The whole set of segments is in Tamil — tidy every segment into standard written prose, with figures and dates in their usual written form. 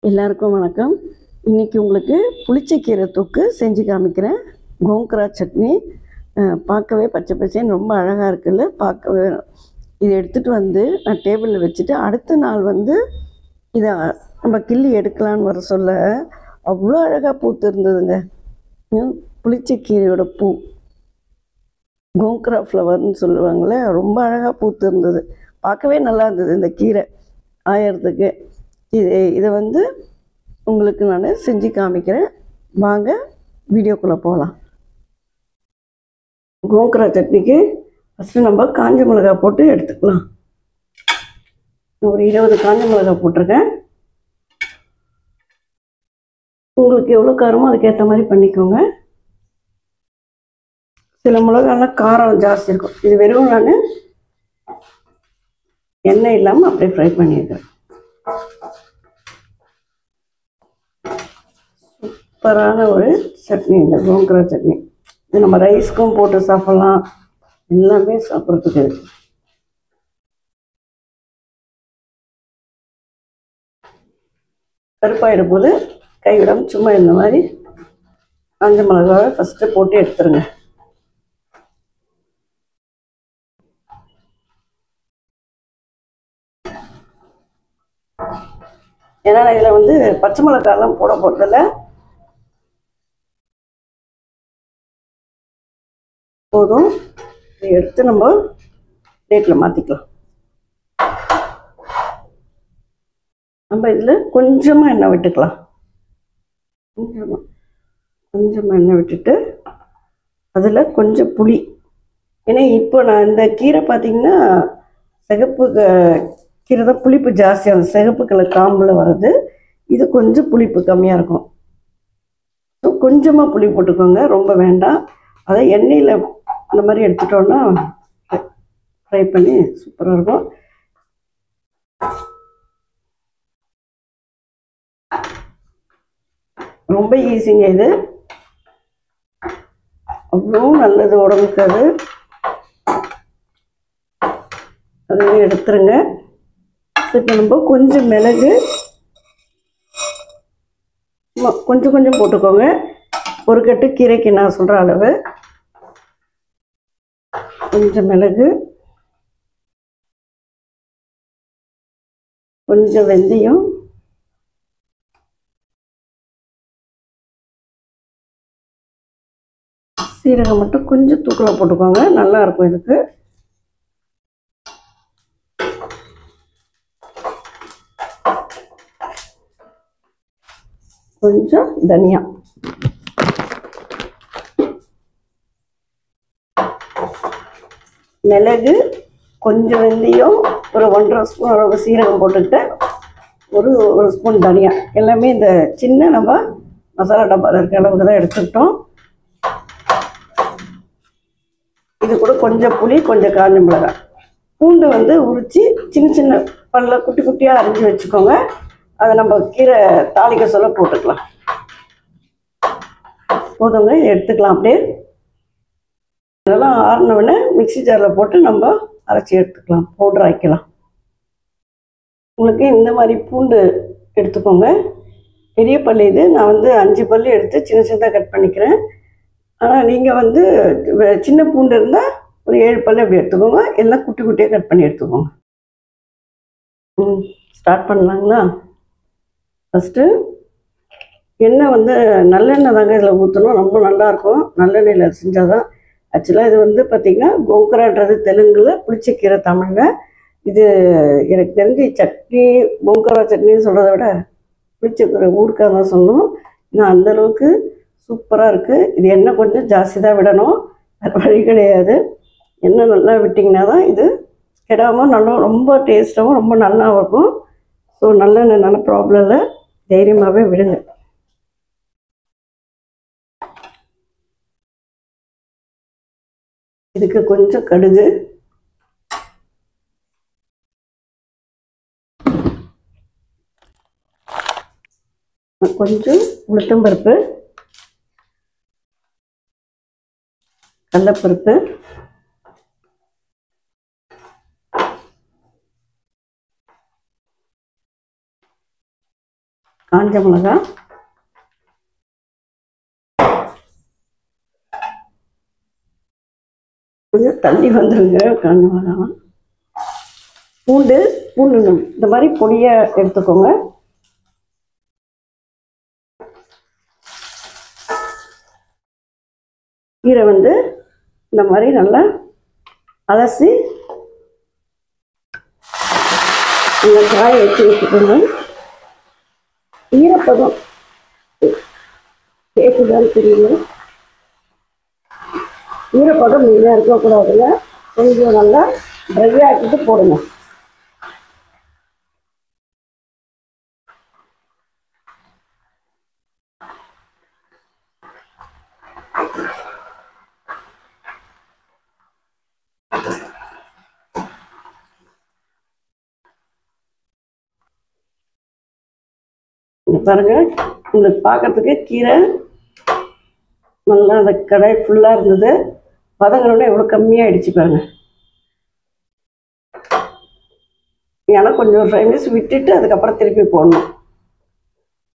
எல்லாருக்கும் வணக்கம். இன்றைக்கி உங்களுக்கு புளிச்சக்கீரை தொக்கு செஞ்சு காமிக்கிறேன். கோங்கரா சட்னி பார்க்கவே பச்சை பச்சைன்னு ரொம்ப அழகாக இருக்குல்ல. பார்க்கவே இதை எடுத்துகிட்டு வந்து நான் டேபிளில் வச்சுட்டு அடுத்த நாள் இதை நம்ம கிள்ளி எடுக்கலான்னு வர சொல்ல அவ்வளோ அழகாக பூத்து இருந்ததுங்க. புளிச்சக்கீரையோட பூ கோங்கரா ஃப்ளவர்னு சொல்லுவாங்களே, ரொம்ப அழகாக பூத்து இருந்தது. பார்க்கவே நல்லா இருந்தது இந்த கீரை ஆயறதுக்கு. இதை உங்களுக்கு நான் செஞ்சு காமிக்கிறேன். வாங்க வீடியோக்குள்ளே போகலாம். கோங்கரா சட்னிக்கு ஃபஸ்ட்டு நம்ம காஞ்ச மிளகாய் போட்டு எடுத்துக்கலாம். ஒரு 20 காஞ்ச மிளகாய் போட்டிருக்கேன். உங்களுக்கு எவ்வளோ காரமோ அதுக்கேற்ற மாதிரி பண்ணிக்கோங்க. சில மிளகாலாம் காரம் ஜாஸ்தி இருக்கும். இது வெறும் நான் எண்ணெய் இல்லாமல் அப்படியே ஃப்ரை பண்ணியிருக்கேன். சூப்பரான ஒரு சட்னி இந்த கோங்கரா சட்னி. இது நம்ம ரைஸ்க்கும் போட்டு சாப்பிட்லாம், எல்லாமே சாப்பிட்றதுக்கு. கருப்பாயிடும் போது கைவிடாமல் சும்மா இந்த மாதிரி காஞ்ச மிளகாவை ஃபஸ்ட்டு போட்டு எடுத்துருங்க. ஏன்னா இதில் பச்சை மிளகாயெல்லாம் போட போகிறதில்ல. போதும். இதை எடுத்து நம்ம பிளேட்டில் மாற்றிக்கலாம். நம்ம இதில் கொஞ்சமாக எண்ணெய் விட்டுக்கலாம். கொஞ்சமாக எண்ணெய் விட்டுட்டு அதில் கொஞ்சம் புளி. ஏன்னா இப்போ நான் இந்த கீரை பார்த்திங்கன்னா சிகப்பு கீரை தான் புளிப்பு ஜாஸ்தியாக, அந்த சிகப்பு கலர் காம்பில் வர்றது. இது கொஞ்சம் புளிப்பு கம்மியாக இருக்கும். கொஞ்சமாக புளி போட்டுக்கோங்க, ரொம்ப வேண்டாம். அதை எண்ணெயில் அந்த மாதிரி எடுத்துட்டோன்னா ஃப்ரை பண்ணி சூப்பராக இருக்கும். ரொம்ப ஈஸிங்க இது, அவ்வளோ நல்லது உடம்புக்கு. அதையும் எடுத்துருங்க. இப்போ நம்ம கொஞ்சம் மிளகு கொஞ்சம் கொஞ்சம் போட்டுக்கோங்க. ஒரு கட்டு கீரைக்கு நான் சொல்கிற அளவு. கொஞ்சம் மிளகு, கொஞ்சம் வெந்தயம், சீரகம் மட்டும் கொஞ்சம் தூக்கலாக போட்டுக்கோங்க, நல்லா இருக்கும் இதுக்கு. கொஞ்சம் தனியா, மிளகு, கொஞ்சம் வெந்தயம், ஒரு 1.5 ஸ்பூன் அளவு சீரகம் போட்டுக்கிட்டு ஒரு ஸ்பூன் தனியா, எல்லாமே இந்த சின்ன நம்ம மசாலா டப்பாவில் இருக்க அளவுக்கு தான் எடுத்துக்கிட்டோம். இது கூட கொஞ்சம் புளி, கொஞ்சம் காஞ்ச மிளகாய், பூண்டு உரித்து சின்ன சின்ன பல்ல குட்டி குட்டியாக அரிஞ்சு வச்சுக்கோங்க. அதை நம்ம கீரை தாளிக்க சொல்ல போட்டுக்கலாம். போதுங்க, எடுத்துக்கலாம். அப்படியே இதெல்லாம் ஆறினவுடனே மிக்ஸி ஜாரில் போட்டு நம்ம அரைச்சி எடுத்துக்கலாம், பவுடர் ஆக்கிக்கலாம். உங்களுக்கு இந்த மாதிரி பூண்டு எடுத்துக்கோங்க. பெரிய பல்லு இது, நான் 5 பல்லு எடுத்து சின்ன சின்னதாக கட் பண்ணிக்கிறேன். ஆனால் நீங்கள் சின்ன பூண்டு இருந்தால் ஒரு 7 பல்லு அப்படி எடுத்துக்கோங்க. எல்லாம் குட்டி குட்டியாக கட் பண்ணி எடுத்துக்கோங்க. ஸ்டார்ட் பண்ணலாங்களா? ஃபஸ்ட்டு எண்ணெய் நல்லெண்ணெய் தாங்க இதில் ஊற்றணும், ரொம்ப நல்லாயிருக்கும். நல்லெண்ணெயில் செஞ்சால் தான். ஆக்சுவலாக இது பார்த்திங்கன்னா கோங்கரான்றது தெலுங்கில், புளிச்சக்கீரை தமிழில். இது எனக்கு தெரிஞ்சு சட்னி, கோங்கரா சட்னின்னு சொல்கிறத விட புளிச்சக்கீரை ஊறுக்காய் தான் சொல்லணும். இன்னும் அந்தளவுக்கு சூப்பராக இருக்குது. இது எண்ணெய் கொஞ்சம் ஜாஸ்தி தான் விடணும், வேறு வழி கிடையாது. எண்ணெய் நல்லா விட்டிங்கன்னா தான் இது கெடாமல் நல்லா ரொம்ப டேஸ்ட்டாகவும் ரொம்ப நல்லா இருக்கும். ஸோ நல்லெண்ணெய் நல்ல ப்ராப்ளம் இல்லை, தைரியமாகவே விடுங்க. இதுக்கு கொஞ்சம் கடுகு, கொஞ்சம் உளுத்தம்பருப்பு, கடலைப்பருப்பு, காஞ்ச மிளகாய், கொஞ்சம் தள்ளி வந்துருங்க. காஞ்ச மிளகாய், பூண்டு இந்த மாதிரி பொடியை எடுத்துக்கோங்க. கீரை வந்து இந்த மாதிரி நல்லா அலசி இந்த காயை வச்சு வச்சுக்கோங்க. ஈரப்பதம் கேட்குதான்னு தெரியல. ஈரப்பதம் மெயினாக இருக்கக்கூடாதுங்க. கொஞ்சம் நல்லா ட்ரை ஆக்கிட்டு போடுங்க. பாருங்க, உங்களுக்கு பார்க்கறதுக்கு கீரை நல்லா அந்த கடை ஃபுல்லாக இருந்தது. வதங்கணுன்னா எவ்வளோ கம்மியாகிடுச்சு பாருங்க. ஏன்னா கொஞ்சம் ஒரு 5 மினிட்ஸ் விட்டுட்டு அதுக்கப்புறம் திருப்பி போடணும்.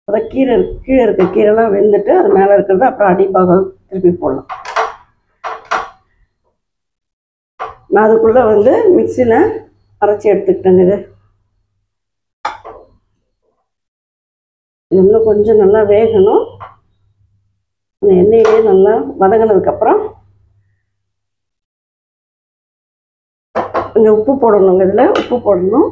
அதான் கீரை கீழே இருக்க கீரைலாம் வெந்துட்டு அது மேலே இருக்கிறது அப்புறம் அடிப்பாக திருப்பி போடலாம். நான் அதுக்குள்ளே வந்து மிக்சியில் அரைச்சி எடுத்துக்கிட்டேங்க. இது இன்னும் கொஞ்சம் நல்லா வேகணும். அந்த எண்ணெயிலே நல்லா வதங்கினதுக்கப்புறம் கொஞ்சம் உப்பு போடணுங்க. இதில் உப்பு போடணும்.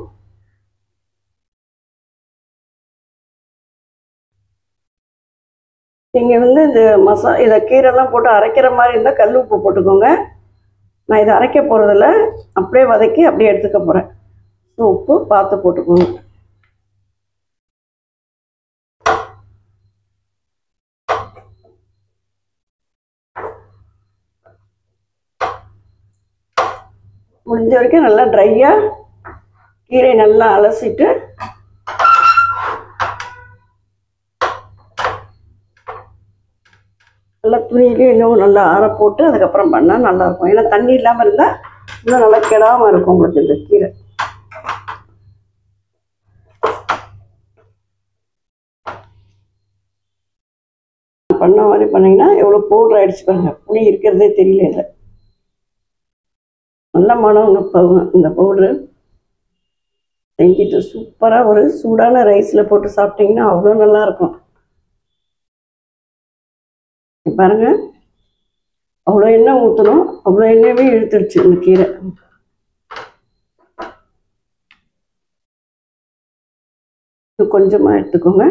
நீங்கள் வந்து இந்த இதை கீரைலாம் போட்டு அரைக்கிற மாதிரி இருந்தால் கல் உப்பு போட்டுக்கோங்க. நான் இதை அரைக்க போகிறதில்ல, அப்படியே வதக்கி அப்படியே எடுத்துக்க போகிறேன். உப்பு பார்த்து போட்டுக்கோங்க. முடிஞ்ச வரைக்கும் நல்லா ட்ரையாக கீரை நல்லா அலசிட்டு நல்லா துணியிலே இன்னும் நல்லா ஆற போட்டு அதுக்கப்புறம் பண்ணால் நல்லாயிருக்கும். ஏன்னா தண்ணி இல்லாமல் இருந்தால் இன்னும் நல்லா கெடாமல் இருக்கும் உங்களுக்கு இந்த கீரை. பண்ண மாதிரி பண்ணிங்கன்னா எவ்வளோ பவுடர் ஆகிடுச்சு பாருங்க. புளி இருக்கிறதே தெரியல. இல்லை நல்ல மனம் இந்த பவுட்ரு செஞ்சுட்டு சூப்பராக ஒரு சூடான ரைஸில் போட்டு சாப்பிட்டிங்கன்னா அவ்வளோ நல்லாயிருக்கும். பாருங்க, அவ்வளோ எண்ணெய் ஊற்றணும். அவ்வளோ எண்ணெயவே இழுத்துடுச்சு இந்த கீரை. கொஞ்சமாக எடுத்துக்கோங்க.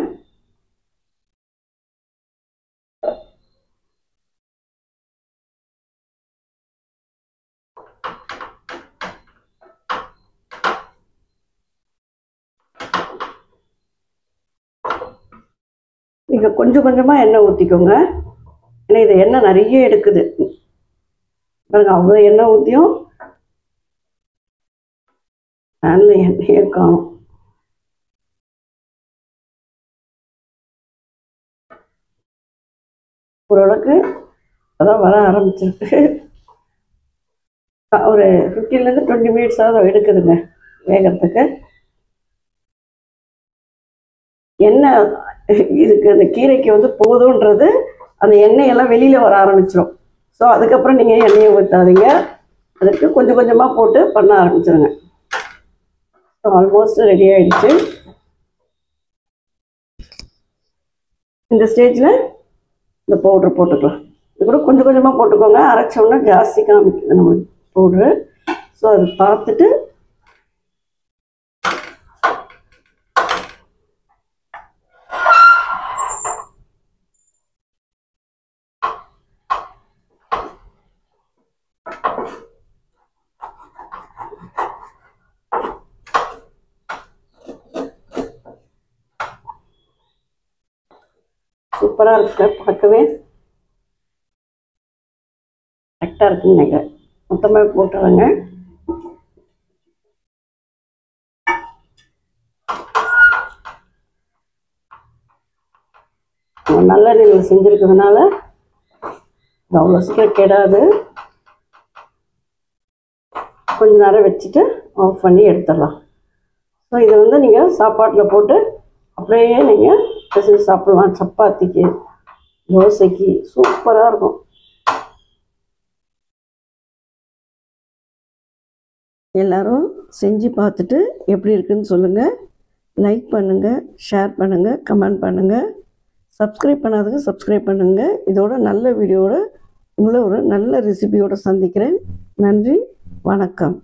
நீங்கள் கொஞ்சம் கொஞ்சமாக எண்ணெய் ஊற்றிக்கோங்க. ஏன்னா இது எண்ணெய் நிறைய எடுக்குது பாருங்க. அவ்வளோ எண்ணெய் ஊற்றியும் பேனில் எண்ணெயே காணும். ஓரளவுக்கு அதான் வர ஆரம்பிச்சிருக்கு. ஒரு 15 to 20 minutes எடுக்குதுங்க வேகிறதுக்கு. எண்ணெய் இதுக்கு அந்த கீரைக்கு வந்து போதுன்றது அந்த எண்ணெயெல்லாம் வெளியில் வர ஆரம்பிச்சிடும். ஸோ அதுக்கப்புறம் நீங்கள் எண்ணெயை ஊற்றாதீங்க. அதுக்கு கொஞ்சம் கொஞ்சமாக போட்டு பண்ண ஆரம்பிச்சிருங்க. ஸோ ஆல்மோஸ்ட் ரெடி ஆகிடுச்சு. இந்த ஸ்டேஜில் இந்த பவுட்ரு போட்டுக்கலாம். இது கூட கொஞ்சம் கொஞ்சமாக போட்டுக்கோங்க. அரைச்சோன்னா ஜாஸ்தி காமிக்குது நம்மளுக்கு பவுட்ரு. ஸோ அதை பார்த்துட்டு சூப்பராக இருக்குல்ல, பார்க்கவே கரெக்டாக இருக்குன்னு நினைக்கிறேன். மொத்தமாக போட்டுறேங்க. நல்லெண்ணெயில் செஞ்சுருக்கிறதுனால இது அவ்வளோ சீக்கிரம் கெடாது. கொஞ்ச நேரம் வச்சுட்டு ஆஃப் பண்ணி எடுத்துடலாம். ஸோ இதை வந்து நீங்கள் சாப்பாட்டில் போட்டு அப்படியே நீங்கள் பிசைஞ்சு சாப்பிடலாம். சப்பாத்திக்கு, தோசைக்கு சூப்பராக இருக்கும். எல்லோரும் செஞ்சு பார்த்துட்டு எப்படி இருக்குன்னு சொல்லுங்கள். லைக் பண்ணுங்கள், ஷேர் பண்ணுங்கள், கமெண்ட் பண்ணுங்கள். சப்ஸ்கிரைப் பண்ணாதவங்க சப்ஸ்கிரைப் பண்ணுங்கள். இதோட நல்ல வீடியோவோட உங்களை ஒரு நல்ல ரெசிபியோடு சந்திக்கிறேன். நன்றி, வணக்கம்.